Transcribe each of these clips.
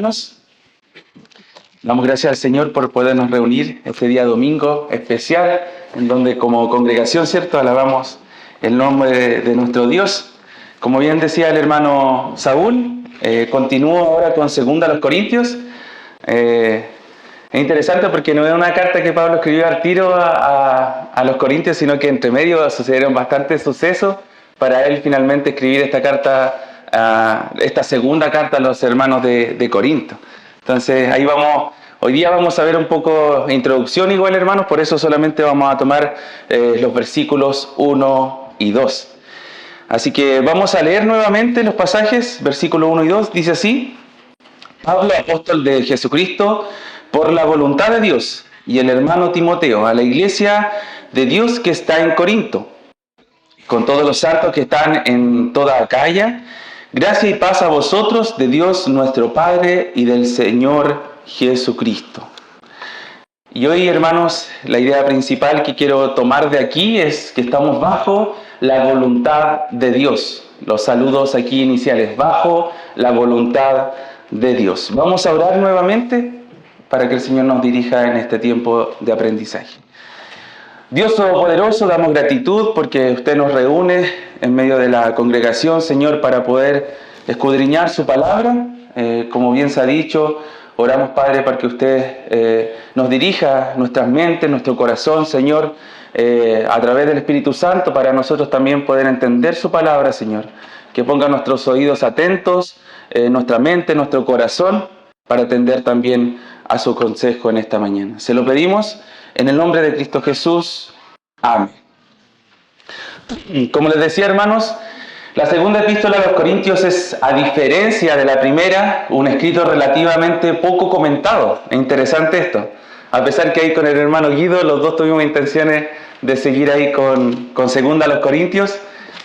Hermanos, damos gracias al Señor por podernos reunir este día domingo especial, en donde como congregación, ¿cierto?, alabamos el nombre de nuestro Dios. Como bien decía el hermano Saúl, continúo ahora con 2 Corintios. Es interesante porque no es una carta que Pablo escribió al tiro a los Corintios, sino que entre medio sucedieron bastantes sucesos para él finalmente escribir esta carta, esta segunda carta a los hermanos de Corinto. Entonces ahí vamos, hoy día vamos a ver un poco de introducción igual, hermanos, por eso solamente vamos a tomar los versículos 1 y 2. Así que vamos a leer nuevamente los pasajes, versículos 1 y 2, dice así: Pablo, apóstol de Jesucristo, por la voluntad de Dios, y el hermano Timoteo, a la iglesia de Dios que está en Corinto, con todos los santos que están en toda Acaya, gracia y paz a vosotros de Dios nuestro Padre y del Señor Jesucristo. Y hoy, hermanos, la idea principal que quiero tomar de aquí es que estamos bajo la voluntad de Dios. Los saludos aquí iniciales, bajo la voluntad de Dios. Vamos a orar nuevamente para que el Señor nos dirija en este tiempo de aprendizaje. Dios Todopoderoso, damos gratitud porque usted nos reúne en medio de la congregación, Señor, para poder escudriñar su palabra. Como bien se ha dicho, oramos, Padre, para que usted nos dirija nuestras mentes, nuestro corazón, Señor, a través del Espíritu Santo, para nosotros también poder entender su palabra, Señor. Que ponga nuestros oídos atentos, nuestra mente, nuestro corazón, para atender también a su consejo en esta mañana. Se lo pedimos en el nombre de Cristo Jesús. Amén. Como les decía, hermanos, la segunda epístola a los Corintios es, a diferencia de la primera, un escrito relativamente poco comentado. Es interesante esto. A pesar que ahí con el hermano Guido, los dos tuvimos intenciones de seguir ahí con segunda a los Corintios,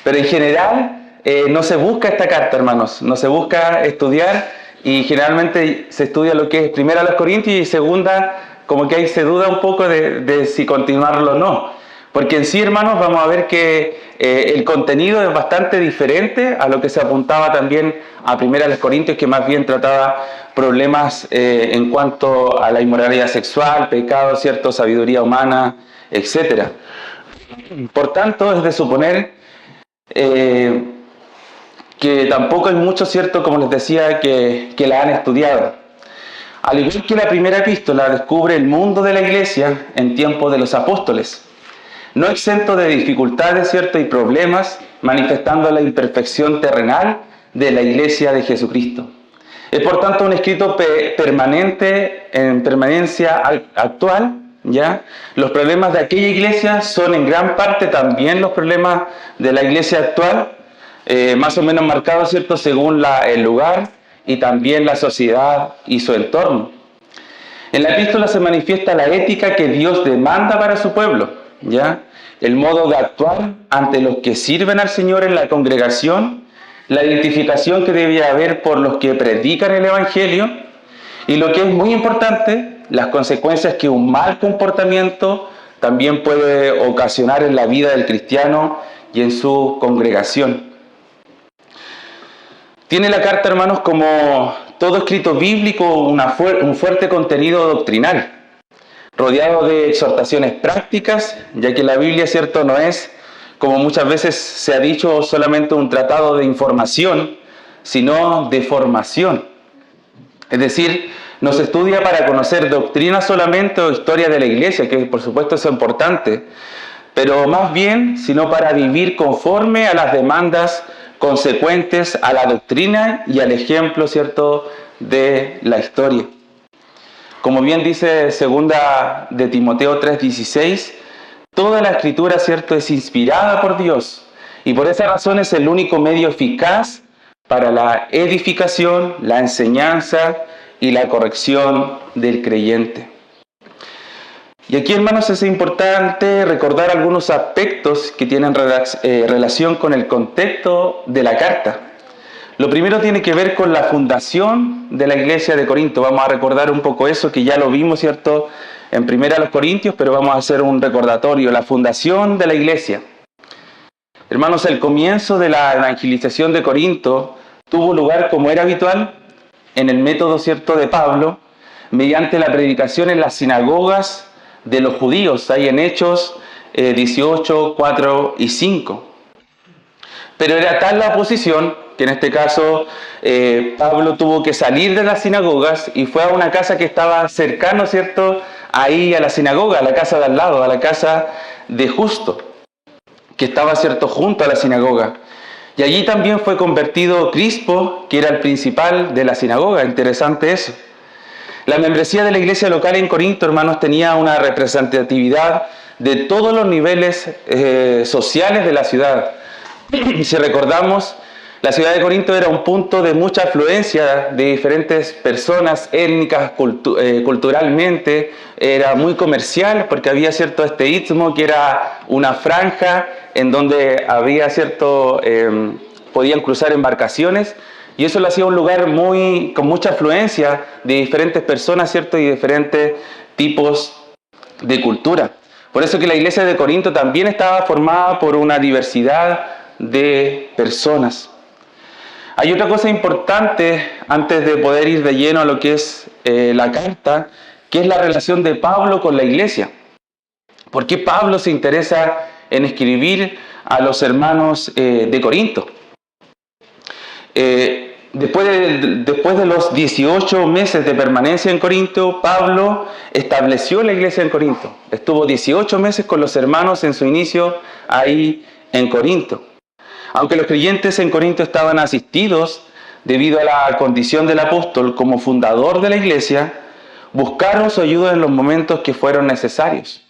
pero en general no se busca esta carta, hermanos. No se busca estudiar y generalmente se estudia lo que es primera a los Corintios y segunda, como que ahí se duda un poco de si continuarlo o no. Porque en sí, hermanos, vamos a ver que el contenido es bastante diferente a lo que se apuntaba también a primera a los Corintios, que más bien trataba problemas en cuanto a la inmoralidad sexual, pecado, ¿cierto?, sabiduría humana, etc. Por tanto, es de suponer que tampoco hay mucho, ¿cierto?, como les decía, que la han estudiado. Al igual que la primera epístola descubre el mundo de la iglesia en tiempos de los apóstoles, no exento de dificultades, ¿cierto?, y problemas, manifestando la imperfección terrenal de la iglesia de Jesucristo. Es por tanto un escrito permanente, en permanencia actual, ¿ya? Los problemas de aquella iglesia son en gran parte también los problemas de la iglesia actual, más o menos marcados, ¿cierto?, según el lugar y también la sociedad y su entorno. En la epístola se manifiesta la ética que Dios demanda para su pueblo, ¿ya? El modo de actuar ante los que sirven al Señor en la congregación, la identificación que debe haber por los que predican el Evangelio y, lo que es muy importante, las consecuencias que un mal comportamiento también puede ocasionar en la vida del cristiano y en su congregación. Tiene la carta, hermanos, como todo escrito bíblico, un fuerte contenido doctrinal, rodeado de exhortaciones prácticas, ya que la Biblia, ¿cierto?, no es, como muchas veces se ha dicho, solamente un tratado de información, sino de formación. Es decir, no se estudia para conocer doctrina solamente o historia de la iglesia, que por supuesto es importante, pero más bien, sino para vivir conforme a las demandas consecuentes a la doctrina y al ejemplo, ¿cierto?, de la historia. Como bien dice segunda de Timoteo 3:16, toda la escritura, ¿cierto?, es inspirada por Dios y por esa razón es el único medio eficaz para la edificación, la enseñanza y la corrección del creyente. Y aquí, hermanos, es importante recordar algunos aspectos que tienen relación con el contexto de la carta. Lo primero tiene que ver con la fundación de la iglesia de Corinto. Vamos a recordar un poco eso, que ya lo vimos, ¿cierto?, en primera a los Corintios, pero vamos a hacer un recordatorio. La fundación de la iglesia. Hermanos, el comienzo de la evangelización de Corinto tuvo lugar, como era habitual, en el método, ¿cierto?, de Pablo, mediante la predicación en las sinagogas de los judíos, ahí en Hechos 18, 4 y 5. Pero era tal la oposición que en este caso Pablo tuvo que salir de las sinagogas y fue a una casa que estaba cercano, ¿cierto?, ahí a la sinagoga, a la casa de al lado, a la casa de Justo, que estaba, ¿cierto?, junto a la sinagoga. Y allí también fue convertido Crispo, que era el principal de la sinagoga. Interesante eso. La membresía de la iglesia local en Corinto, hermanos, tenía una representatividad de todos los niveles sociales de la ciudad. Si recordamos, la ciudad de Corinto era un punto de mucha afluencia de diferentes personas étnicas, culturalmente, era muy comercial porque había cierto este istmo que era una franja en donde había podían cruzar embarcaciones y eso lo hacía un lugar con mucha afluencia de diferentes personas, ¿cierto?, y diferentes tipos de cultura. Por eso que la iglesia de Corinto también estaba formada por una diversidad de personas. Hay otra cosa importante antes de poder ir de lleno a lo que es la carta, que es la relación de Pablo con la iglesia. ¿Por qué Pablo se interesa en escribir a los hermanos de Corinto? Después de los 18 meses de permanencia en Corinto, Pablo estableció la iglesia en Corinto. Estuvo 18 meses con los hermanos en su inicio ahí en Corinto. Aunque los creyentes en Corinto estaban asistidos debido a la condición del apóstol como fundador de la iglesia, buscaron su ayuda en los momentos que fueron necesarios.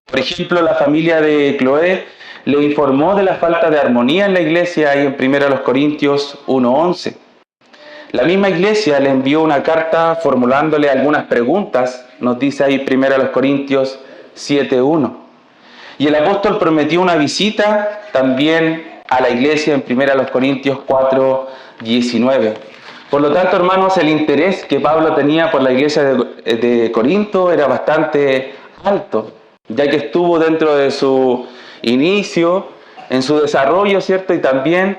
Por ejemplo, la familia de Cloé le informó de la falta de armonía en la iglesia ahí en 1 Corintios 1:11. La misma iglesia le envió una carta formulándole algunas preguntas, nos dice ahí 1 Corintios 7:1. Y el apóstol prometió una visita también a la iglesia en 1 Corintios 4:19. Por lo tanto, hermanos, el interés que Pablo tenía por la iglesia de Corinto era bastante alto, ya que estuvo dentro de su inicio, en su desarrollo, ¿cierto? Y también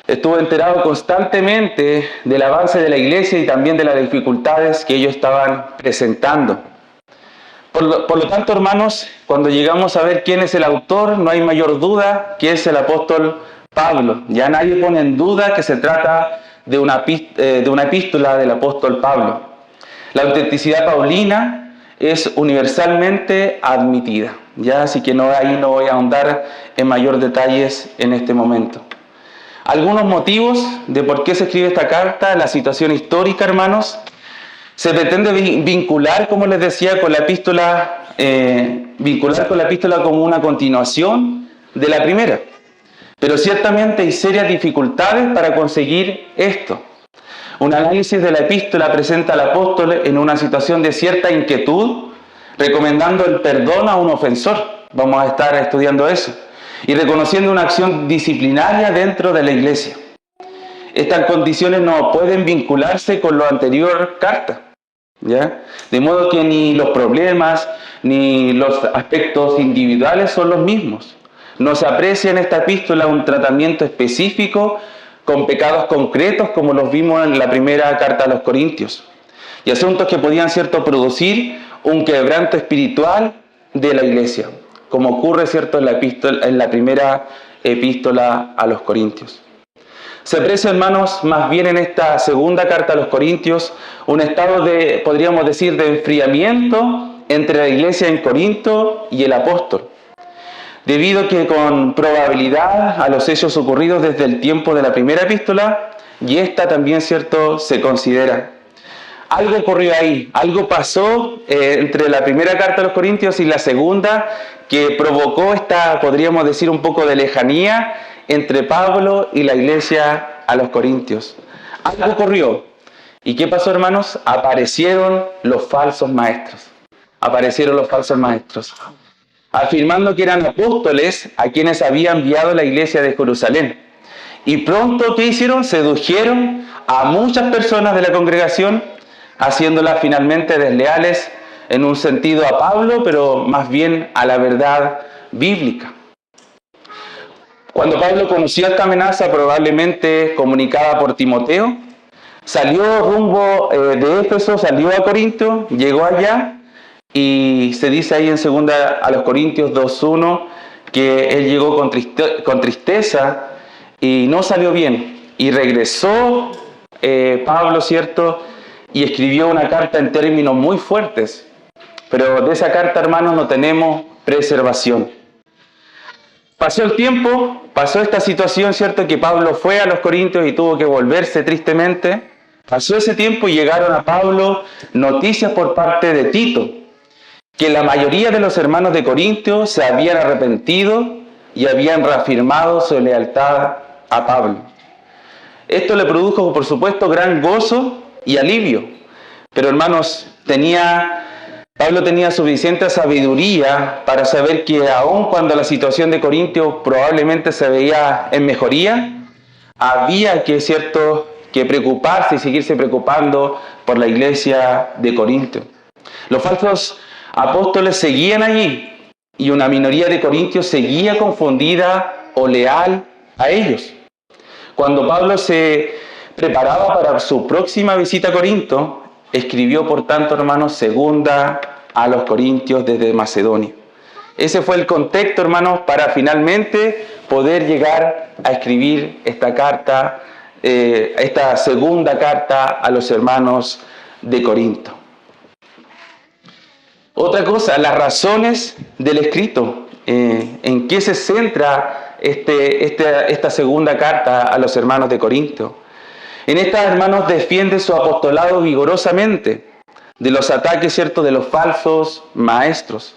estuvo enterado constantemente del avance de la iglesia y también de las dificultades que ellos estaban presentando. Por lo tanto, hermanos, cuando llegamos a ver quién es el autor, no hay mayor duda que es el apóstol Pablo. Ya nadie pone en duda que se trata de una epístola del apóstol Pablo. La autenticidad paulina es universalmente admitida. Ya, así que ahí no voy a ahondar en mayor detalles en este momento. Algunos motivos de por qué se escribe esta carta, la situación histórica, hermanos. Se pretende vincular, como les decía, con la epístola, como una continuación de la primera. Pero ciertamente hay serias dificultades para conseguir esto. Un análisis de la epístola presenta al apóstol en una situación de cierta inquietud, recomendando el perdón a un ofensor. Vamos a estar estudiando eso. Y reconociendo una acción disciplinaria dentro de la iglesia. Estas condiciones no pueden vincularse con la anterior carta. ¿Ya? De modo que ni los problemas ni los aspectos individuales son los mismos. No se aprecia en esta epístola un tratamiento específico con pecados concretos como los vimos en la primera carta a los Corintios y asuntos que podían producir un quebranto espiritual de la iglesia, como ocurre en la primera epístola a los Corintios. Se aprecia, hermanos, más bien en esta segunda carta a los Corintios, un estado de, podríamos decir, de enfriamiento entre la iglesia en Corinto y el apóstol, debido a que con probabilidad a los hechos ocurridos desde el tiempo de la primera epístola, y esta también, se considera. Algo ocurrió ahí, algo pasó entre la primera carta a los Corintios y la segunda, que provocó esta, podríamos decir, un poco de lejanía entre Pablo y la iglesia a los Corintios. Algo ocurrió. ¿Y qué pasó, hermanos? Aparecieron los falsos maestros. Afirmando que eran apóstoles a quienes había enviado la iglesia de Jerusalén. Y pronto, ¿qué hicieron? Sedujeron a muchas personas de la congregación, haciéndolas finalmente desleales en un sentido a Pablo, pero más bien a la verdad bíblica. Cuando Pablo conoció esta amenaza, probablemente comunicada por Timoteo, salió rumbo de Éfeso, salió a Corinto, llegó allá y se dice ahí en 2 a los Corintios 2:1 que él llegó con tristeza y no salió bien. Y regresó Pablo, ¿cierto? Y escribió una carta en términos muy fuertes. Pero de esa carta, hermanos, no tenemos preservación. Pasó el tiempo, pasó esta situación, ¿cierto? Que Pablo fue a los Corintios y tuvo que volverse tristemente. Pasó ese tiempo y llegaron a Pablo noticias por parte de Tito, que la mayoría de los hermanos de Corintios se habían arrepentido y habían reafirmado su lealtad a Pablo. Esto le produjo, por supuesto, gran gozo y alivio. Pero, hermanos, Pablo tenía suficiente sabiduría para saber que aun cuando la situación de Corintios probablemente se veía en mejoría, había que preocuparse y seguirse preocupando por la iglesia de Corintios. Los falsos apóstoles seguían allí y una minoría de corintios seguía confundida o leal a ellos. Cuando Pablo se preparaba para su próxima visita a Corinto, escribió, por tanto, hermanos, 2 a los Corintios desde Macedonia. Ese fue el contexto, hermanos, para finalmente poder llegar a escribir esta carta, esta segunda carta a los hermanos de Corinto. Otra cosa, las razones del escrito. ¿En qué se centra esta segunda carta a los hermanos de Corinto? En esta, hermanos, defiende su apostolado vigorosamente de los ataques, ¿cierto?, de los falsos maestros.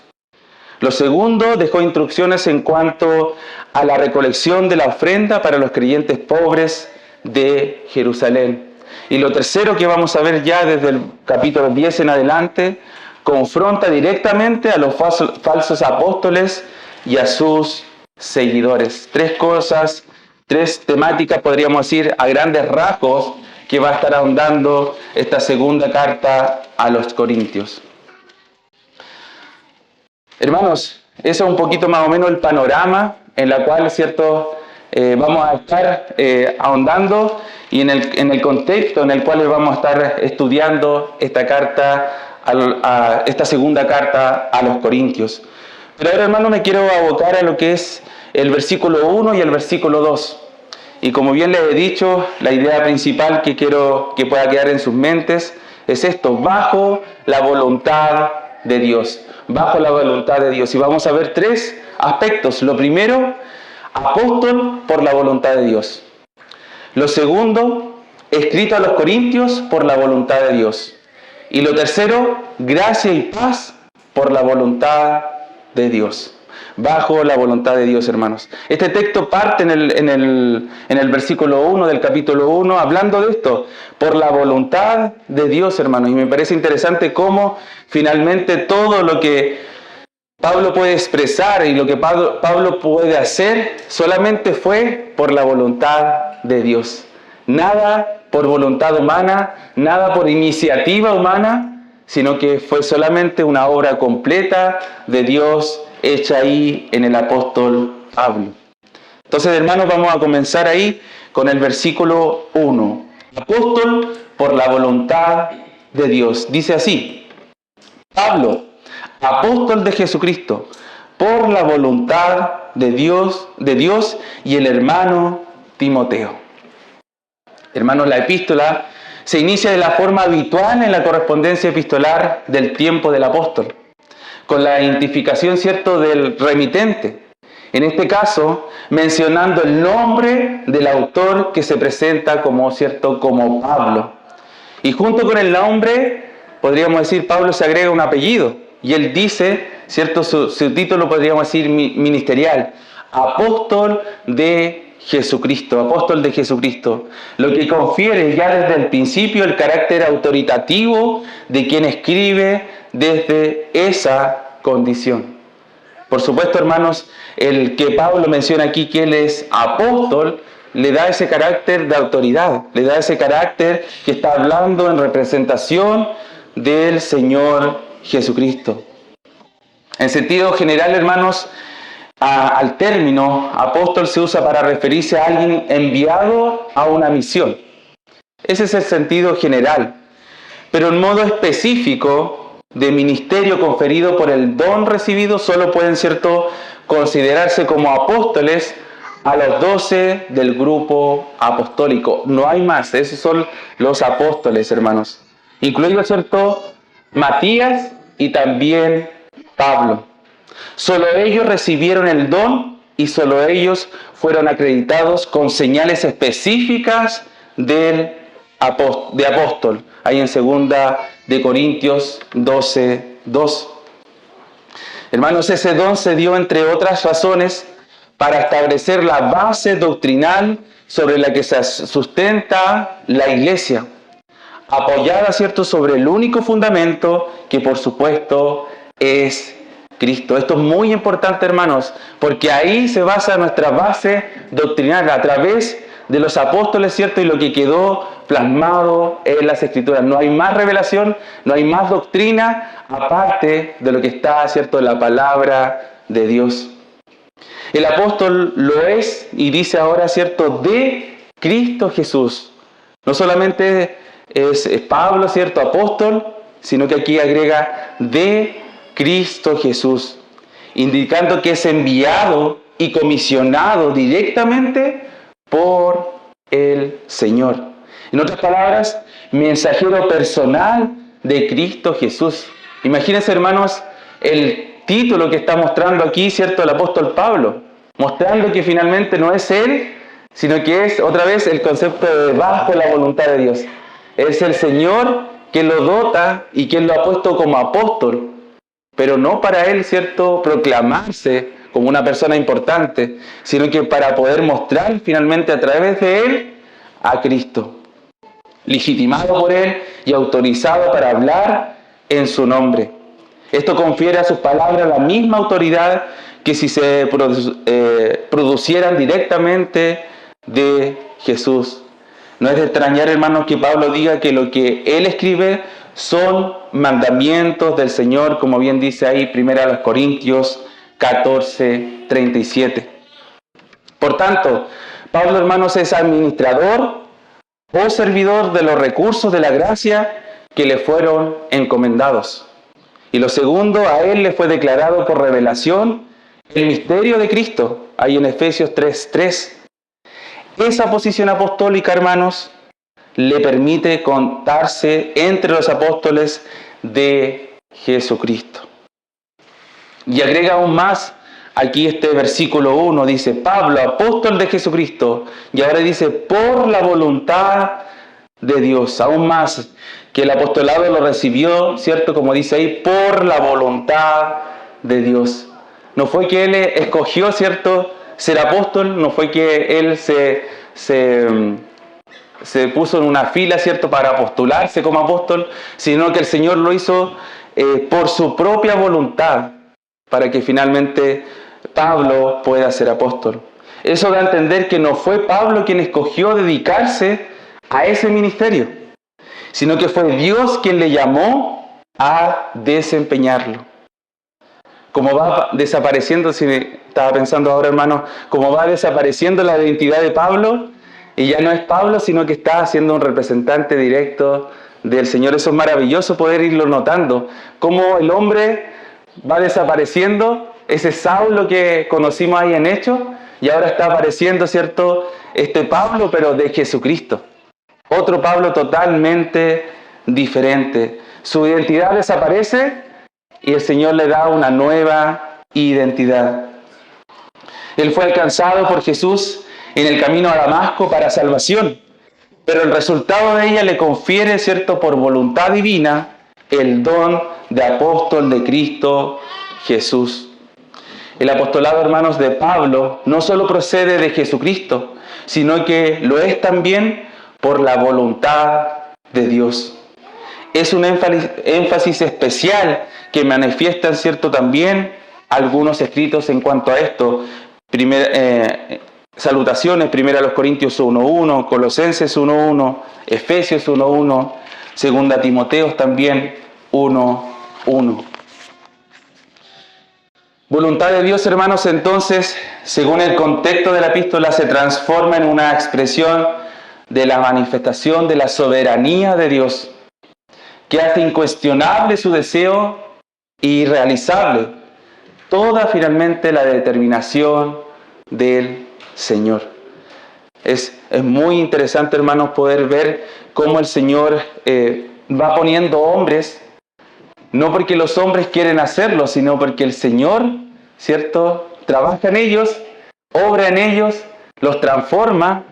Lo segundo, dejó instrucciones en cuanto a la recolección de la ofrenda para los creyentes pobres de Jerusalén. Y lo tercero que vamos a ver ya desde el capítulo 10 en adelante, confronta directamente a los falsos apóstoles y a sus seguidores. Tres temáticas, podríamos decir, a grandes rasgos, que va a estar ahondando esta segunda carta a los Corintios. Hermanos, eso es un poquito más o menos el panorama en la cual, ¿cierto?, vamos a estar ahondando y en el contexto en el cual vamos a estar estudiando esta carta, esta segunda carta a los Corintios. Pero ahora, hermano, me quiero abocar a lo que es el versículo 1 y el versículo 2. Y como bien les he dicho, la idea principal que quiero que pueda quedar en sus mentes es esto: bajo la voluntad de Dios. Bajo la voluntad de Dios. Y vamos a ver tres aspectos. Lo primero, apóstol por la voluntad de Dios. Lo segundo, escrito a los Corintios por la voluntad de Dios. Y lo tercero, gracia y paz por la voluntad de Dios. Bajo la voluntad de Dios, hermanos. Este texto parte en el versículo 1 del capítulo 1, hablando de esto, por la voluntad de Dios, hermanos. Y me parece interesante cómo finalmente todo lo que Pablo puede expresar y lo que Pablo puede hacer solamente fue por la voluntad de Dios. Nada por voluntad humana, nada por iniciativa humana, sino que fue solamente una obra completa de Dios hecha ahí en el apóstol Pablo. Entonces, hermanos, vamos a comenzar ahí con el versículo 1. Apóstol por la voluntad de Dios. Dice así: Pablo, apóstol de Jesucristo, por la voluntad de Dios y el hermano Timoteo. Hermanos, la epístola se inicia de la forma habitual en la correspondencia epistolar del tiempo del apóstol, con la identificación, ¿cierto?, del remitente. En este caso, mencionando el nombre del autor que se presenta como Pablo. Y junto con el nombre, podríamos decir, Pablo se agrega un apellido. Y él dice, ¿cierto?, su título podríamos decir ministerial: apóstol de Jesucristo, apóstol de Jesucristo. Lo que confiere ya desde el principio el carácter autoritativo de quien escribe desde esa condición. Por supuesto, hermanos, el que Pablo menciona aquí que él es apóstol, le da ese carácter de autoridad, le da ese carácter que está hablando en representación del Señor Jesucristo. En sentido general, hermanos, al término apóstol se usa para referirse a alguien enviado a una misión. Ese es el sentido general. Pero en modo específico de ministerio conferido por el don recibido, solo pueden, ¿cierto?, considerarse como apóstoles a los 12 del grupo apostólico. No hay más, esos son los apóstoles, hermanos. Incluido, ¿cierto?, Matías y también Pablo. Solo ellos recibieron el don y solo ellos fueron acreditados con señales específicas de apóstol. Ahí en 2 Corintios 12:2. Hermanos, ese don se dio, entre otras razones, para establecer la base doctrinal sobre la que se sustenta la iglesia, apoyada, ¿cierto?, sobre el único fundamento que, por supuesto, es Cristo. Esto es muy importante, hermanos, porque ahí se basa nuestra base doctrinal, a través de los apóstoles, ¿cierto?, y lo que quedó plasmado en las Escrituras. No hay más revelación, no hay más doctrina, aparte de lo que está, ¿cierto?, en la palabra de Dios. El apóstol lo es, y dice ahora, ¿cierto?, de Cristo Jesús. No solamente es Pablo, ¿cierto?, apóstol, sino que aquí agrega de Cristo Jesús, indicando que es enviado y comisionado directamente por el Señor. En otras palabras, mensajero personal de Cristo Jesús. Imagínense, hermanos, el título que está mostrando aquí, ¿cierto?, el apóstol Pablo, mostrando que finalmente no es él, sino que es otra vez el concepto de bajo la voluntad de Dios. Es el Señor quien lo dota y quien lo ha puesto como apóstol, pero no para él, ¿cierto?, proclamarse como una persona importante, sino que para poder mostrar finalmente a través de él a Cristo, legitimado por él y autorizado para hablar en su nombre. Esto confiere a sus palabras la misma autoridad que si se producieran directamente de Jesús. No es de extrañar, hermanos, que Pablo diga que lo que él escribe son mandamientos del Señor, como bien dice ahí 1 Corintios 14:37. Por tanto, Pablo, hermanos, es administrador o servidor de los recursos de la gracia que le fueron encomendados. Y lo segundo, a él le fue declarado por revelación el misterio de Cristo, ahí en Efesios 3:3. Esa posición apostólica, hermanos, le permite contarse entre los apóstoles de Jesucristo. Y agrega aún más, aquí este versículo 1 dice, Pablo, apóstol de Jesucristo, y ahora dice, por la voluntad de Dios, aún más, que el apostolado lo recibió, ¿cierto?, como dice ahí, por la voluntad de Dios. No fue que él escogió, ¿cierto?, ser apóstol, no fue que él se puso en una fila, ¿cierto?, para postularse como apóstol, sino que el Señor lo hizo por su propia voluntad, para que finalmente Pablo pueda ser apóstol. Eso da a entender que no fue Pablo quien escogió dedicarse a ese ministerio, sino que fue Dios quien le llamó a desempeñarlo. Como va desapareciendo, si estaba pensando ahora, hermano, como va desapareciendo la identidad de Pablo, y ya no es Pablo, sino que está siendo un representante directo del Señor. Eso es maravilloso poder irlo notando, cómo el hombre va desapareciendo, ese Saulo que conocimos ahí en Hechos, y ahora está apareciendo, ¿cierto?, este Pablo, pero de Jesucristo. Otro Pablo totalmente diferente. Su identidad desaparece y el Señor le da una nueva identidad. Él fue alcanzado por Jesús en el camino a Damasco para salvación, pero el resultado de ella le confiere, ¿cierto?, por voluntad divina, el don de apóstol de Cristo Jesús. El apostolado, hermanos, de Pablo no solo procede de Jesucristo, sino que lo es también por la voluntad de Dios. Es un énfasis especial que manifiestan, ¿cierto?, también algunos escritos en cuanto a esto. Salutaciones, 1 Corintios 1:1, Colosenses 1:1, Efesios 1:1, 2 Timoteos también 1:1. Voluntad de Dios, hermanos, entonces, según el contexto de la epístola, se transforma en una expresión de la manifestación de la soberanía de Dios, que hace incuestionable su deseo y realizable toda finalmente la determinación del Señor. Es muy interesante, hermanos, poder ver cómo el Señor va poniendo hombres, no porque los hombres quieren hacerlo, sino porque el Señor, ¿cierto?, trabaja en ellos, obra en ellos, los transforma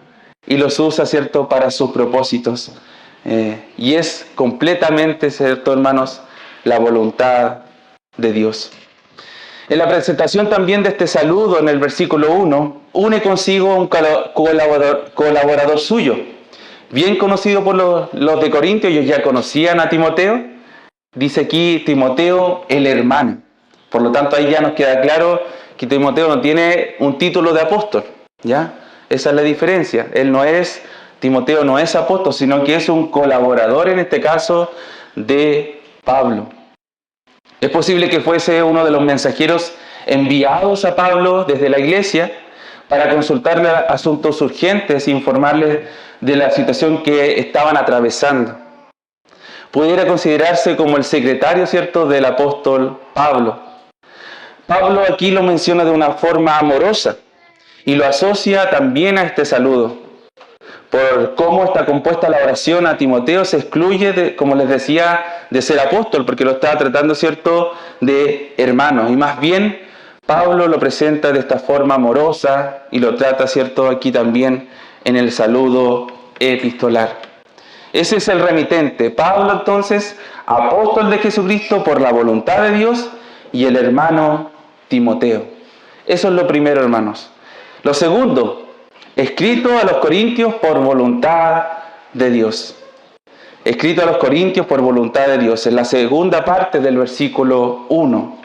y los usa, ¿cierto?, para sus propósitos. Y es completamente, ¿cierto, hermanos?, la voluntad de Dios. En la presentación también de este saludo, en el versículo 1, une consigo un colaborador suyo, bien conocido por los de Corintios. Ellos ya conocían a Timoteo. Dice aquí Timoteo, el hermano. Por lo tanto, ahí ya nos queda claro que Timoteo no tiene un título de apóstol, ¿ya? Esa es la diferencia. Timoteo no es apóstol, sino que es un colaborador, en este caso, de Pablo. Es posible que fuese uno de los mensajeros enviados a Pablo desde la iglesia para consultarle asuntos urgentes e informarle de la situación que estaban atravesando. Pudiera considerarse como el secretario, ¿cierto?, del apóstol Pablo. Pablo aquí lo menciona de una forma amorosa y lo asocia también a este saludo. Por cómo está compuesta la oración a Timoteo, se excluye, como les decía, de ser apóstol, porque lo estaba tratando, ¿cierto?, de hermano. Y más bien, Pablo lo presenta de esta forma amorosa y lo trata, ¿cierto?, aquí también en el saludo epistolar. Ese es el remitente. Pablo, entonces, apóstol de Jesucristo por la voluntad de Dios, y el hermano Timoteo. Eso es lo primero, hermanos. Lo segundo, escrito a los Corintios por voluntad de Dios. Escrito a los Corintios por voluntad de Dios. En la segunda parte del versículo 1.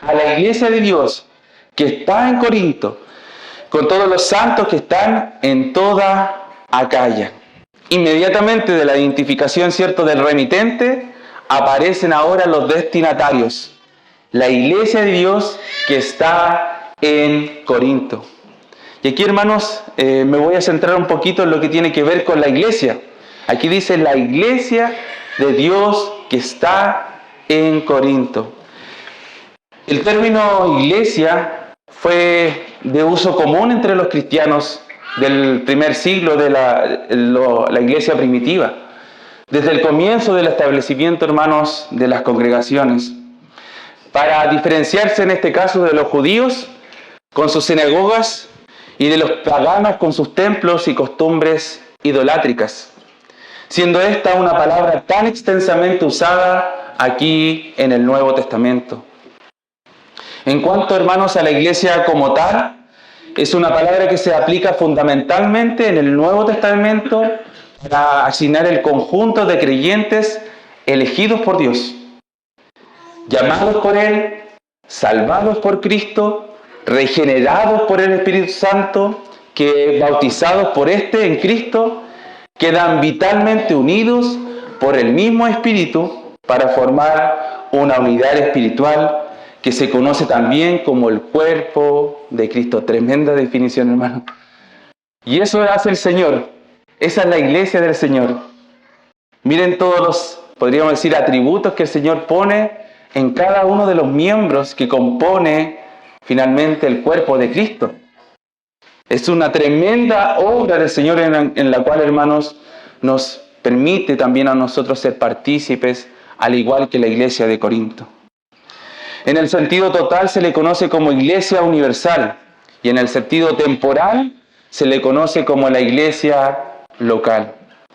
A la iglesia de Dios que está en Corinto, con todos los santos que están en toda Acaya. Inmediatamente de la identificación, ¿cierto?, del remitente, aparecen ahora los destinatarios. La iglesia de Dios que está en Corinto. Y aquí, hermanos, me voy a centrar un poquito en lo que tiene que ver con la iglesia. Aquí dice la iglesia de Dios que está en Corinto. El término iglesia fue de uso común entre los cristianos del primer siglo de la iglesia primitiva. Desde el comienzo del establecimiento, hermanos, de las congregaciones. Para diferenciarse en este caso de los judíos con sus sinagogas y de los paganos con sus templos y costumbres idolátricas, siendo esta una palabra tan extensamente usada aquí en el Nuevo Testamento. En cuanto, hermanos, a la iglesia como tal, es una palabra que se aplica fundamentalmente en el Nuevo Testamento para asignar el conjunto de creyentes elegidos por Dios, llamados por Él, salvados por Cristo, regenerados por el Espíritu Santo, que bautizados por en Cristo, quedan vitalmente unidos por el mismo Espíritu para formar una unidad espiritual que se conoce también como el cuerpo de Cristo. Tremenda definición, hermano. Y eso hace el Señor. Esa es la iglesia del Señor. Miren todos los, podríamos decir, atributos que el Señor pone en cada uno de los miembros que compone finalmente el cuerpo de Cristo. Es una tremenda obra del Señor en la cual, hermanos, nos permite también a nosotros ser partícipes, al igual que la iglesia de Corinto. En el sentido total se le conoce como iglesia universal y en el sentido temporal se le conoce como la iglesia local.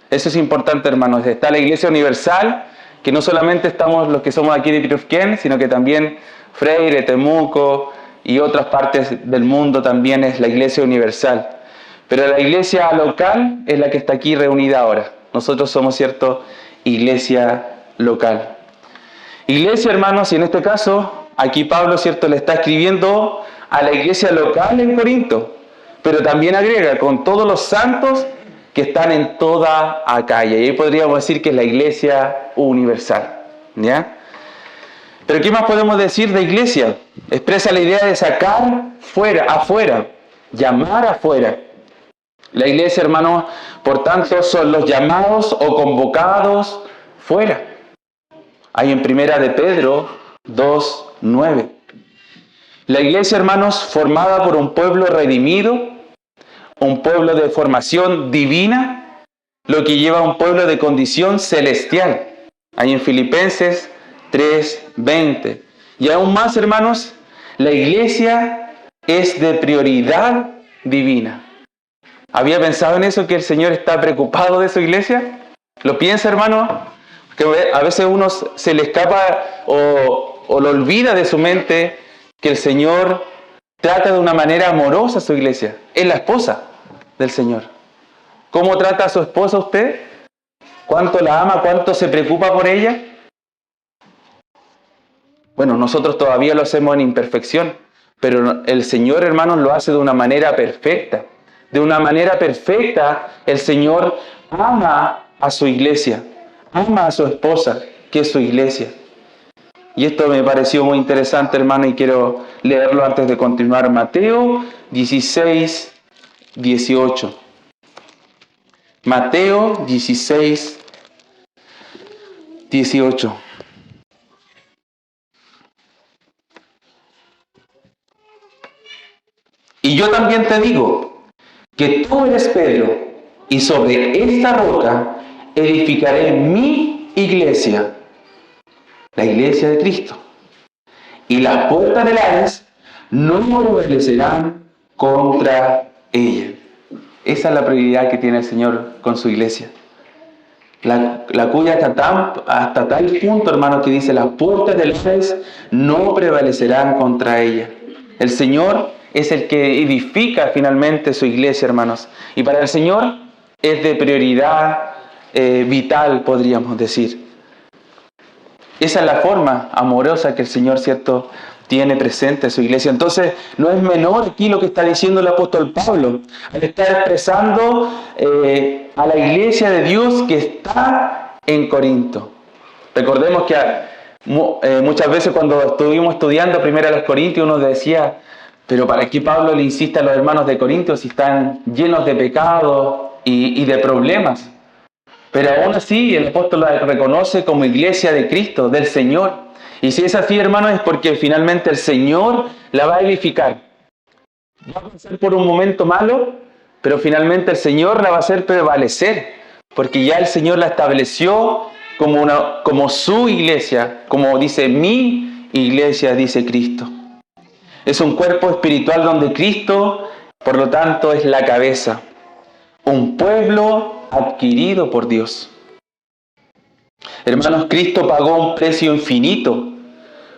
Eso es importante, hermanos. Está la iglesia universal, que no solamente estamos los que somos aquí de Pirufquén, sino que también Freire, Temuco y otras partes del mundo también es la iglesia universal. Pero la iglesia local es la que está aquí reunida ahora. Nosotros somos, ¿cierto?, iglesia local. Iglesia, hermanos, y en este caso, aquí Pablo, ¿cierto?, le está escribiendo a la iglesia local en Corinto, pero también agrega con todos los santos que están en toda Acaya. Y ahí podríamos decir que es la iglesia universal, ¿ya? Pero ¿qué más podemos decir de iglesia? Expresa la idea de sacar afuera, llamar afuera. La iglesia, hermanos, por tanto, son los llamados o convocados fuera. Hay en Primera de Pedro 2:9. La iglesia, hermanos, formada por un pueblo redimido, un pueblo de formación divina, lo que lleva a un pueblo de condición celestial. Hay en Filipenses 3:20. Y aún más, hermanos, la iglesia es de prioridad divina. ¿Había pensado en eso, que el Señor está preocupado de su iglesia? ¿Lo piensa, hermano? Que a veces uno se le escapa o lo olvida de su mente que el Señor trata de una manera amorosa a su iglesia. Es la esposa del Señor. ¿Cómo trata a su esposa usted? ¿Cuánto la ama? ¿Cuánto se preocupa por ella? Bueno, nosotros todavía lo hacemos en imperfección, pero el Señor, hermanos, lo hace de una manera perfecta. De una manera perfecta, el Señor ama a su iglesia, ama a su esposa, que es su iglesia. Y esto me pareció muy interesante, hermano, y quiero leerlo antes de continuar. Mateo 16:18. Mateo 16:18. Y yo también te digo que tú eres Pedro, y sobre esta roca edificaré mi iglesia, la iglesia de Cristo. Y las puertas del Hades no prevalecerán contra ella. Esa es la prioridad que tiene el Señor con su iglesia. La cuya hasta tal punto, hermano, que dice, las puertas del Hades no prevalecerán contra ella. El Señor es el que edifica finalmente su iglesia, hermanos. Y para el Señor es de prioridad vital, podríamos decir. Esa es la forma amorosa que el Señor, ¿cierto?, tiene presente a su iglesia. Entonces, no es menor aquí lo que está diciendo el apóstol Pablo, al estar expresando a la iglesia de Dios que está en Corinto. Recordemos que muchas veces cuando estuvimos estudiando primero a los Corintios, uno decía, pero ¿para qué Pablo le insiste a los hermanos de Corintios si están llenos de pecados y de problemas? Pero aún así el apóstol la reconoce como iglesia de Cristo, del Señor. Y si es así, hermano, es porque finalmente el Señor la va a edificar. Va a pasar por un momento malo, pero finalmente el Señor la va a hacer prevalecer, porque ya el Señor la estableció como su iglesia, como dice mi iglesia, dice Cristo. Es un cuerpo espiritual donde Cristo, por lo tanto, es la cabeza. Un pueblo adquirido por Dios. Hermanos, Cristo pagó un precio infinito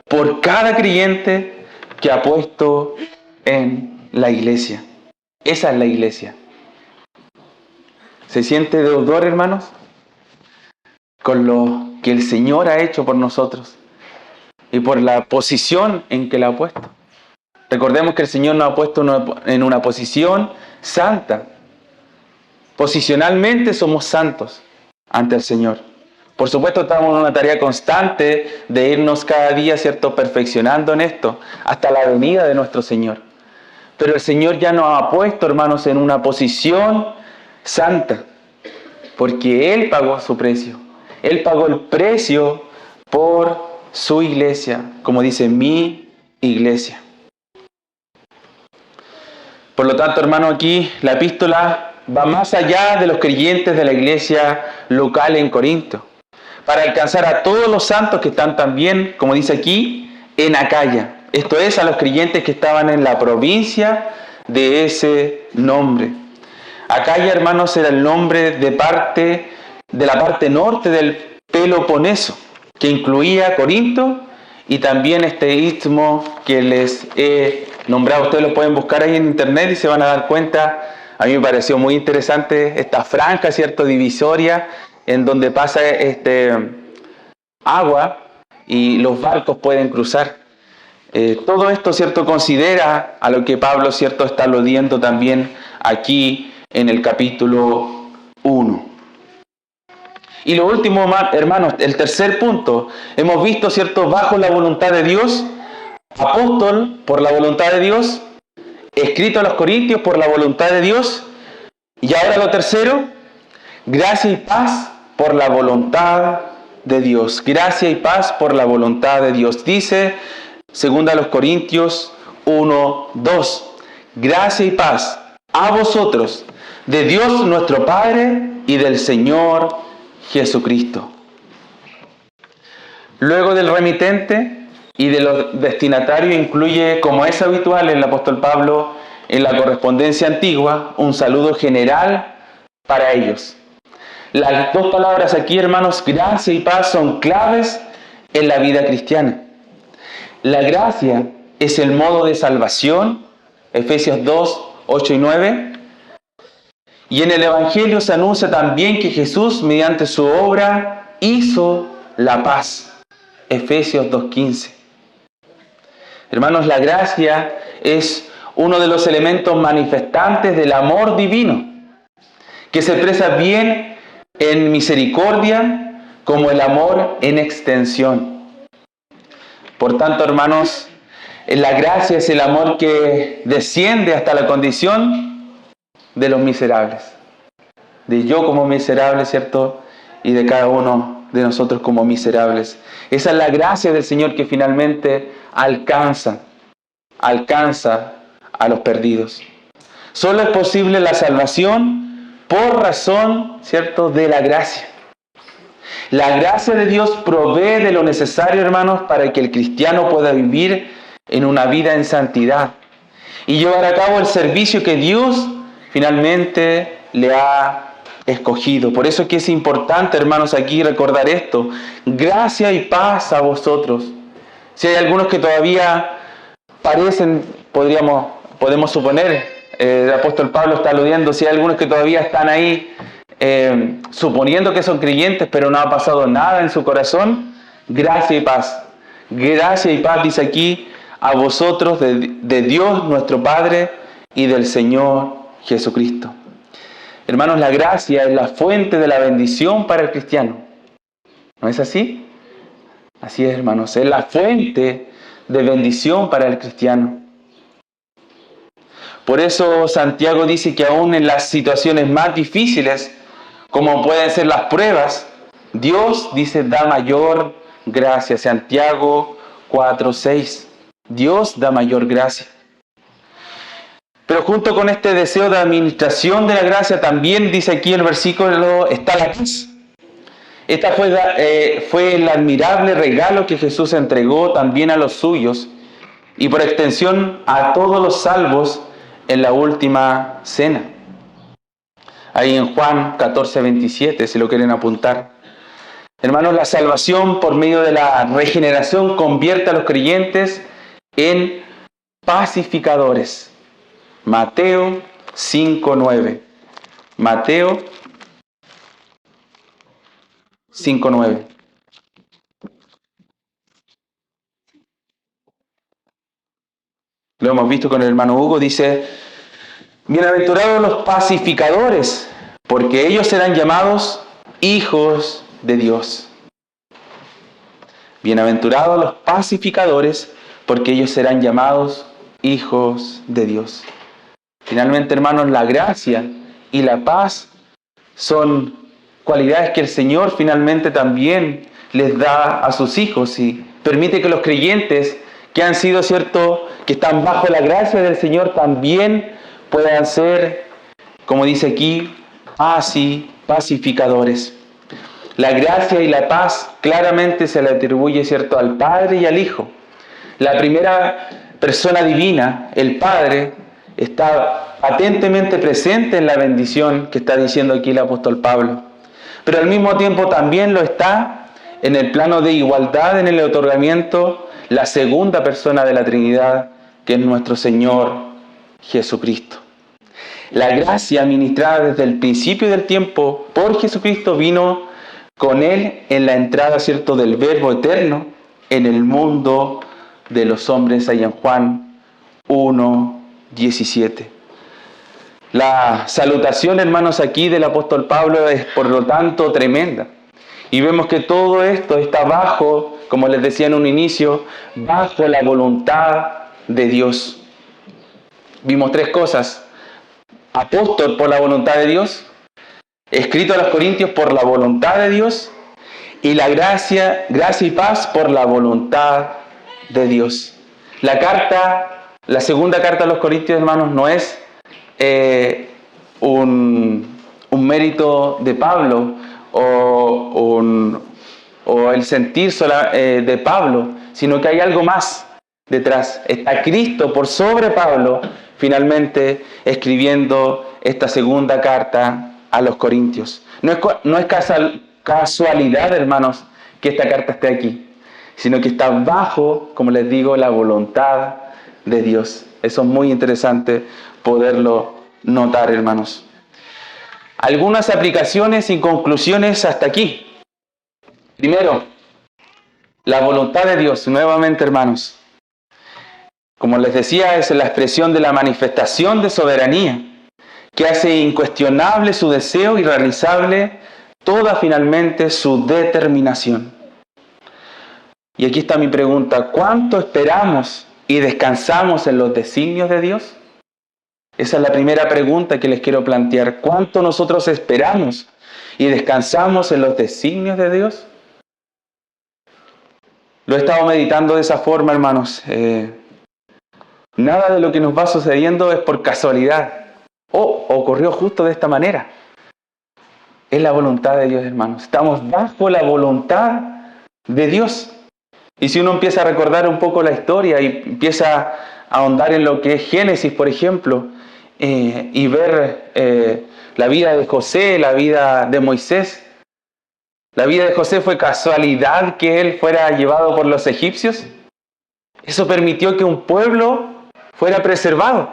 por cada creyente que ha puesto en la iglesia. Esa es la iglesia. ¿Se siente deudor, hermanos? Con lo que el Señor ha hecho por nosotros y por la posición en que la ha puesto. Recordemos que el Señor nos ha puesto en una posición santa. Posicionalmente somos santos ante el Señor. Por supuesto, estamos en una tarea constante de irnos cada día, ¿cierto?, perfeccionando en esto, hasta la venida de nuestro Señor. Pero el Señor ya nos ha puesto, hermanos, en una posición santa, porque Él pagó su precio. Él pagó el precio por su iglesia, como dice, mi iglesia. Por lo tanto, hermano, aquí la epístola va más allá de los creyentes de la iglesia local en Corinto, para alcanzar a todos los santos que están también, como dice aquí, en Acaya. Esto es, a los creyentes que estaban en la provincia de ese nombre. Acaya, hermanos, era el nombre de la parte norte del Peloponeso, que incluía Corinto y también este istmo que les he nombrado. Ustedes lo pueden buscar ahí en internet y se van a dar cuenta. A mí me pareció muy interesante esta franja, ¿cierto?, divisoria, en donde pasa agua y los barcos pueden cruzar. Todo esto, ¿cierto?, considera a lo que Pablo, ¿cierto?, está aludiendo también aquí en el capítulo 1. Y lo último, hermanos, el tercer punto. Hemos visto, ¿cierto?, bajo la voluntad de Dios, apóstol por la voluntad de Dios, escrito a los Corintios por la voluntad de Dios, Y ahora lo tercero, gracia y paz por la voluntad de Dios. Gracia y paz por la voluntad de Dios. Dice 2 Corintios 1:2. Gracia y paz a vosotros, de Dios nuestro Padre y del Señor Jesucristo. Luego del remitente y de los destinatarios incluye, como es habitual en el apóstol Pablo, en la correspondencia antigua, un saludo general para ellos. Las dos palabras aquí, hermanos, gracia y paz, son claves en la vida cristiana. La gracia es el modo de salvación, Efesios 2, 8 y 9. Y en el Evangelio se anuncia también que Jesús, mediante su obra, hizo la paz, Efesios 2:15. Hermanos, la gracia es uno de los elementos manifestantes del amor divino, que se expresa bien en misericordia como el amor en extensión. Por tanto, hermanos, la gracia es el amor que desciende hasta la condición de los miserables. De yo como miserable, ¿cierto? Y de cada uno de nosotros como miserables. Esa es la gracia del Señor que finalmente alcanza a los perdidos. Solo es posible la salvación por razón, ¿cierto?, de la gracia. La gracia de Dios provee de lo necesario, hermanos, para que el cristiano pueda vivir en una vida en santidad y llevar a cabo el servicio que Dios finalmente le ha escogido. Por eso es que es importante, hermanos, aquí recordar esto. Gracia y paz a vosotros. Si hay algunos que todavía parecen, podemos suponer, el apóstol Pablo está aludiendo, si hay algunos que todavía están ahí suponiendo que son creyentes, pero no ha pasado nada en su corazón, gracia y paz. Gracia y paz, dice aquí, a vosotros de Dios nuestro Padre y del Señor Jesucristo. Hermanos, la gracia es la fuente de la bendición para el cristiano. ¿No es así? Así es, hermanos, es la fuente de bendición para el cristiano. Por eso Santiago dice que aún en las situaciones más difíciles, como pueden ser las pruebas, Dios, dice, da mayor gracia. Santiago 4:6. Dios da mayor gracia. Pero junto con este deseo de administración de la gracia, también dice aquí el versículo, está la paz. Esta fue el admirable regalo que Jesús entregó también a los suyos y por extensión a todos los salvos en la última cena. Ahí en Juan 14:27, si lo quieren apuntar. Hermanos, la salvación por medio de la regeneración convierte a los creyentes en pacificadores. Mateo 5:9. Mateo 5:9. Lo hemos visto con el hermano Hugo, dice: bienaventurados los pacificadores, porque ellos serán llamados hijos de Dios. Bienaventurados los pacificadores, porque ellos serán llamados hijos de Dios. Finalmente, hermanos, la gracia y la paz son cualidades que el Señor finalmente también les da a sus hijos y permite que los creyentes que han sido, ¿cierto?, que están bajo la gracia del Señor también puedan ser, como dice aquí, pacificadores. La gracia y la paz claramente se le atribuye, ¿cierto?, al Padre y al Hijo. La primera persona divina, el Padre, está patentemente presente en la bendición que está diciendo aquí el apóstol Pablo. Pero al mismo tiempo también lo está en el plano de igualdad, en el otorgamiento, la segunda persona de la Trinidad, que es nuestro Señor Jesucristo. La gracia ministrada desde el principio del tiempo por Jesucristo vino con Él en la entrada, ¿cierto?, del Verbo eterno en el mundo de los hombres, ahí en Juan 1:17. La salutación, hermanos, aquí del apóstol Pablo es, por lo tanto, tremenda. Y vemos que todo esto está bajo, como les decía en un inicio, bajo la voluntad de Dios. Vimos tres cosas. apóstol por la voluntad de Dios, escrito a los Corintios por la voluntad de Dios, y la gracia y paz por la voluntad de Dios. La segunda carta a los Corintios, hermanos, no es un mérito de Pablo o el sentir de Pablo, sino que hay algo más detrás. Está Cristo por sobre Pablo, finalmente escribiendo esta segunda carta a los Corintios. No es casualidad, hermanos, que esta carta esté aquí, sino que está bajo, como les digo, la voluntad de Dios. Eso es muy interesante poderlo notar, hermanos. Algunas aplicaciones y conclusiones hasta aquí. Primero, la voluntad de Dios, nuevamente, hermanos. Como les decía, es la expresión de la manifestación de soberanía, que hace incuestionable su deseo y realizable toda finalmente su determinación. Y aquí está mi pregunta: ¿cuánto esperamos y descansamos en los designios de Dios? Esa es la primera pregunta que les quiero plantear. ¿Cuánto nosotros esperamos y descansamos en los designios de Dios? Lo he estado meditando de esa forma, hermanos. Nada de lo que nos va sucediendo es por casualidad. Ocurrió justo de esta manera. Es la voluntad de Dios, hermanos. Estamos bajo la voluntad de Dios. Y si uno empieza a recordar un poco la historia y empieza a ahondar en lo que es Génesis, por ejemplo, y ver la vida de José, la vida de Moisés. ¿La vida de José fue casualidad que él fuera llevado por los egipcios? Eso permitió que un pueblo fuera preservado.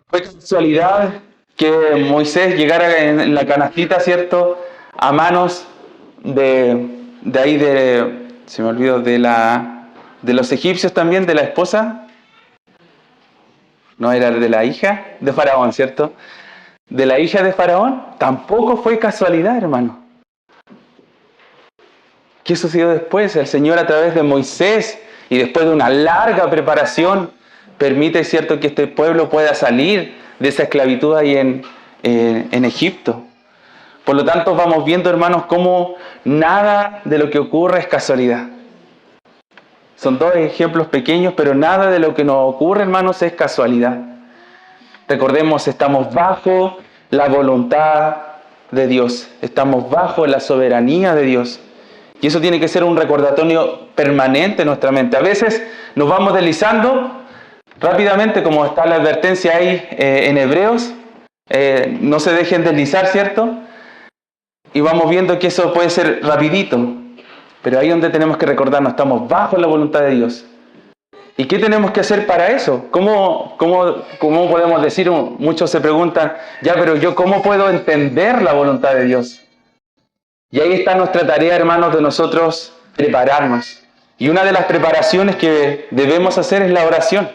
Fue casualidad que Moisés llegara en la canastita, ¿cierto?, a manos se me olvidó, de los egipcios también, de la esposa. No, era de la hija de Faraón, ¿cierto? De la hija de Faraón. Tampoco fue casualidad, hermano. ¿Qué sucedió después? El Señor, a través de Moisés y después de una larga preparación, permite, ¿cierto?, que este pueblo pueda salir de esa esclavitud ahí en Egipto. Por lo tanto, vamos viendo, hermanos, cómo nada de lo que ocurre es casualidad. Son dos ejemplos pequeños, pero nada de lo que nos ocurre, hermanos, es casualidad. Recordemos, estamos bajo la voluntad de Dios. Estamos bajo la soberanía de Dios. Y eso tiene que ser un recordatorio permanente en nuestra mente. A veces nos vamos deslizando rápidamente, como está la advertencia ahí en Hebreos. No se dejen deslizar, ¿cierto? Y vamos viendo que eso puede ser rapidito. Pero ahí es donde tenemos que recordarnos, estamos bajo la voluntad de Dios. ¿Y qué tenemos que hacer para eso? ¿Cómo podemos decir? Muchos se preguntan, pero yo ¿cómo puedo entender la voluntad de Dios? Y ahí está nuestra tarea, hermanos, de nosotros prepararnos. Y una de las preparaciones que debemos hacer es la oración.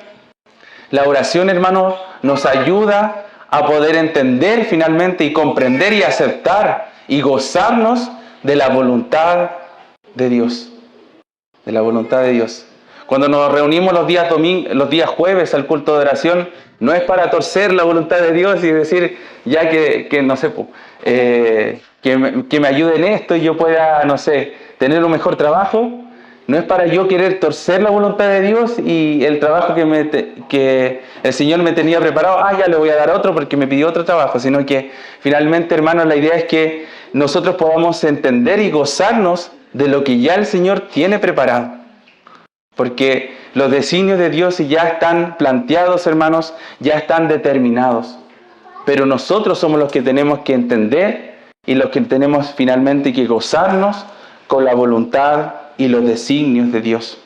La oración, hermanos, nos ayuda a poder entender finalmente y comprender y aceptar y gozarnos de la voluntad de Dios. De la voluntad de Dios. Cuando nos reunimos los días jueves al culto de oración, no es para torcer la voluntad de Dios y decir, ya que no sé, que me ayude en esto y yo pueda, no sé, tener un mejor trabajo. No es para yo querer torcer la voluntad de Dios y el trabajo que el Señor me tenía preparado, ya le voy a dar otro porque me pidió otro trabajo, sino que finalmente, hermanos, la idea es que nosotros podamos entender y gozarnos de lo que ya el Señor tiene preparado. Porque los designios de Dios ya están planteados, hermanos, ya están determinados. Pero nosotros somos los que tenemos que entender y los que tenemos finalmente que gozarnos con la voluntad y los designios de Dios.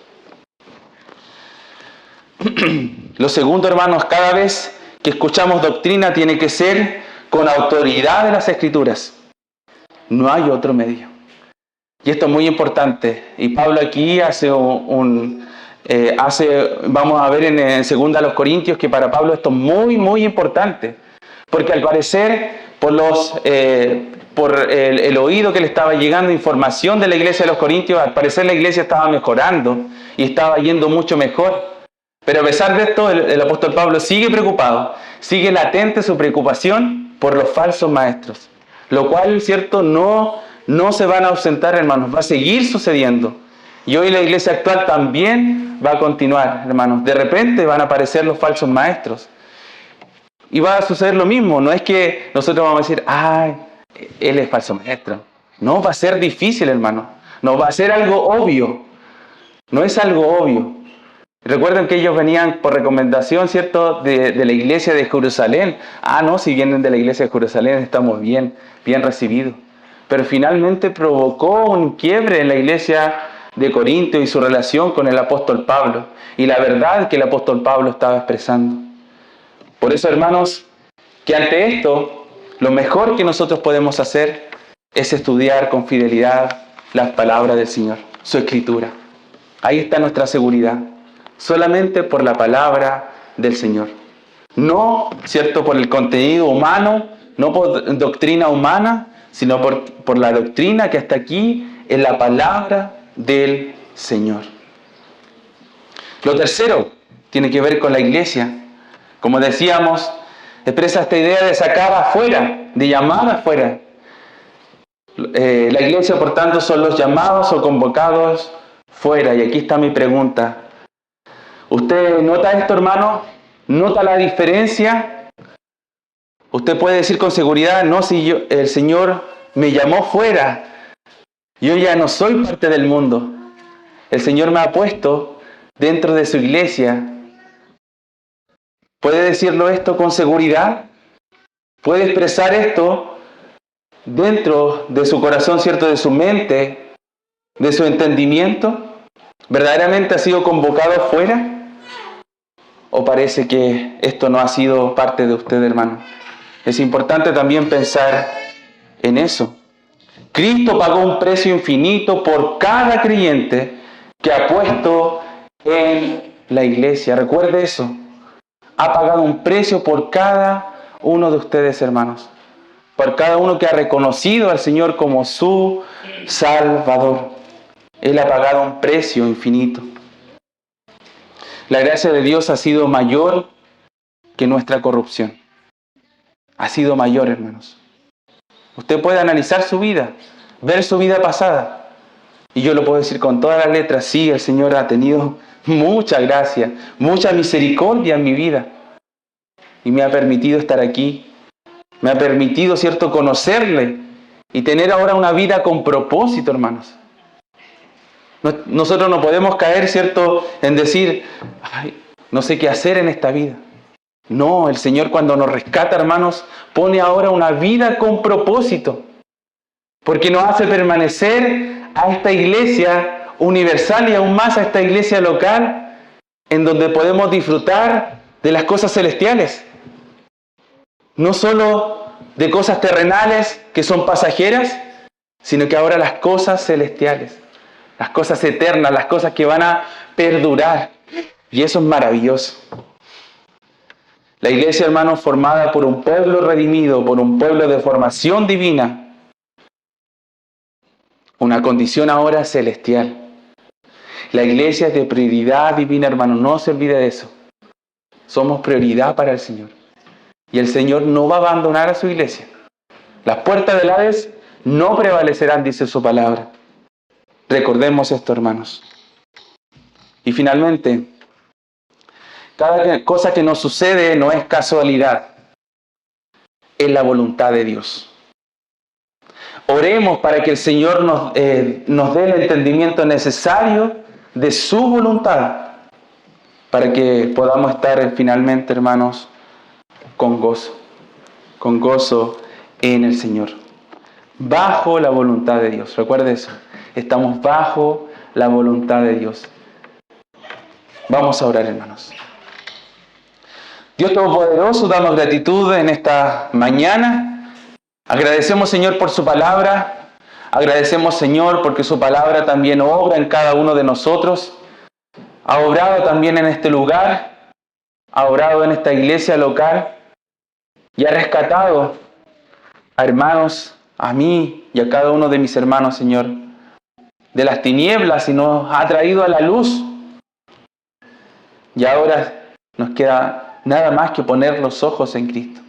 Lo segundo, hermanos, cada vez que escuchamos doctrina tiene que ser con autoridad de las Escrituras. No hay otro medio. Y esto es muy importante. Y Pablo aquí vamos a ver en 2 a los Corintios que para Pablo esto es muy, muy importante. Porque al parecer, por el oído que le estaba llegando información de la iglesia de los Corintios, al parecer la iglesia estaba mejorando y estaba yendo mucho mejor. Pero a pesar de esto, el apóstol Pablo sigue preocupado, sigue latente su preocupación por los falsos maestros, lo cual, cierto, no se van a ausentar, hermanos, va a seguir sucediendo. Y hoy la iglesia actual también va a continuar, hermanos. De repente van a aparecer los falsos maestros. Y va a suceder lo mismo. No es que nosotros vamos a decir, ay, él es falso maestro. No, va a ser difícil, hermano. No va a ser algo obvio. No es algo obvio. Recuerden que ellos venían por recomendación, ¿cierto?, de la iglesia de Jerusalén. Ah, no, si vienen de la iglesia de Jerusalén estamos bien recibidos. Pero finalmente provocó un quiebre en la iglesia de Corinto y su relación con el apóstol Pablo. Y la verdad que el apóstol Pablo estaba expresando. Por eso, hermanos, que ante esto, lo mejor que nosotros podemos hacer es estudiar con fidelidad las palabras del Señor, su Escritura. Ahí está nuestra seguridad. Solamente por la palabra del Señor. No, ¿cierto?, por el contenido humano, no por doctrina humana, sino por la doctrina que está aquí en la palabra del Señor. Lo tercero tiene que ver con la iglesia. Como decíamos, expresa esta idea de sacar afuera, de llamar afuera. La iglesia, por tanto, son los llamados o convocados fuera. Y aquí está mi pregunta. ¿Usted nota esto, hermano? ¿Nota la diferencia? Usted puede decir con seguridad, no, si el Señor me llamó fuera, yo ya no soy parte del mundo. El Señor me ha puesto dentro de su iglesia. ¿Puede decirlo esto con seguridad? ¿Puede expresar esto dentro de su corazón, cierto, de su mente, de su entendimiento? ¿Verdaderamente ha sido convocado fuera? ¿O parece que esto no ha sido parte de usted, hermano? Es importante también pensar en eso. Cristo pagó un precio infinito por cada creyente que ha puesto en la iglesia. Recuerde eso. Ha pagado un precio por cada uno de ustedes, hermanos. Por cada uno que ha reconocido al Señor como su Salvador. Él ha pagado un precio infinito. La gracia de Dios ha sido mayor que nuestra corrupción. Ha sido mayor, hermanos. Usted puede analizar su vida, ver su vida pasada. Y yo lo puedo decir con todas las letras, sí, el Señor ha tenido mucha gracia, mucha misericordia en mi vida. Y me ha permitido estar aquí. Me ha permitido, cierto, conocerle y tener ahora una vida con propósito, hermanos. Nosotros no podemos caer, cierto, en decir, ay, no sé qué hacer en esta vida. No, el Señor cuando nos rescata, hermanos, pone ahora una vida con propósito. Porque nos hace permanecer a esta iglesia universal y aún más a esta iglesia local, en donde podemos disfrutar de las cosas celestiales. No solo de cosas terrenales que son pasajeras, sino que ahora las cosas celestiales, las cosas eternas, las cosas que van a perdurar. Y eso es maravilloso. La iglesia, hermanos, formada por un pueblo redimido, por un pueblo de formación divina, una condición ahora celestial. La iglesia es de prioridad divina, hermanos, no se olvide de eso. Somos prioridad para el Señor. Y el Señor no va a abandonar a su iglesia. Las puertas del Hades no prevalecerán, dice su palabra. Recordemos esto, hermanos. Y finalmente, cada cosa que nos sucede no es casualidad. Es la voluntad de Dios. Oremos para que el Señor nos dé el entendimiento necesario de su voluntad, para que podamos estar finalmente, hermanos, con gozo en el Señor, bajo la voluntad de Dios. Recuerde eso, estamos bajo la voluntad de Dios. Vamos a orar, hermanos. Dios Todopoderoso, damos gratitud en esta mañana. Agradecemos, Señor, por su palabra. Agradecemos, Señor, porque su palabra también obra en cada uno de nosotros. Ha obrado también en este lugar. Ha obrado en esta iglesia local. Y ha rescatado a hermanos, a mí y a cada uno de mis hermanos, Señor, de las tinieblas y nos ha traído a la luz. Y ahora nos queda nada más que poner los ojos en Cristo.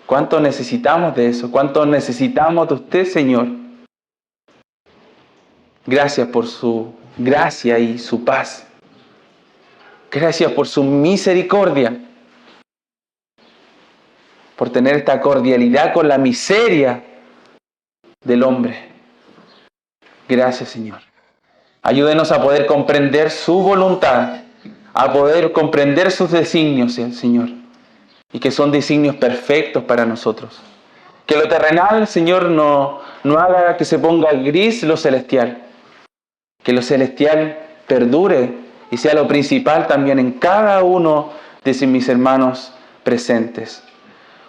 ¿Cuánto necesitamos de eso? ¿Cuánto necesitamos de usted, Señor? Gracias por su gracia y su paz. Gracias por su misericordia. Por tener esta cordialidad con la miseria del hombre. Gracias, Señor. Ayúdenos a poder comprender su voluntad, a poder comprender sus designios, Señor, y que son designios perfectos para nosotros. Que lo terrenal, Señor, no haga que se ponga gris lo celestial. Que lo celestial perdure y sea lo principal también en cada uno de mis hermanos presentes.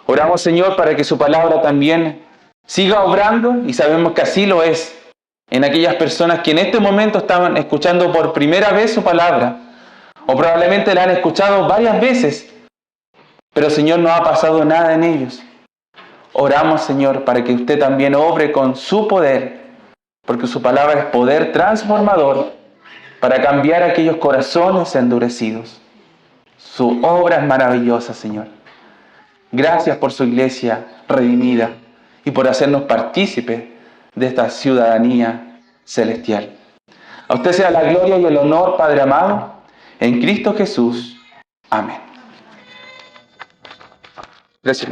Oramos, Señor, para que su palabra también siga obrando, y sabemos que así lo es, en aquellas personas que en este momento estaban escuchando por primera vez su palabra, o probablemente la han escuchado varias veces, pero Señor, no ha pasado nada en ellos. Oramos, Señor, para que usted también obre con su poder, porque su palabra es poder transformador para cambiar aquellos corazones endurecidos. Su obra es maravillosa, Señor. Gracias por su iglesia redimida y por hacernos partícipes de esta ciudadanía celestial. A usted sea la gloria y el honor, Padre amado, en Cristo Jesús. Amén. Gracias.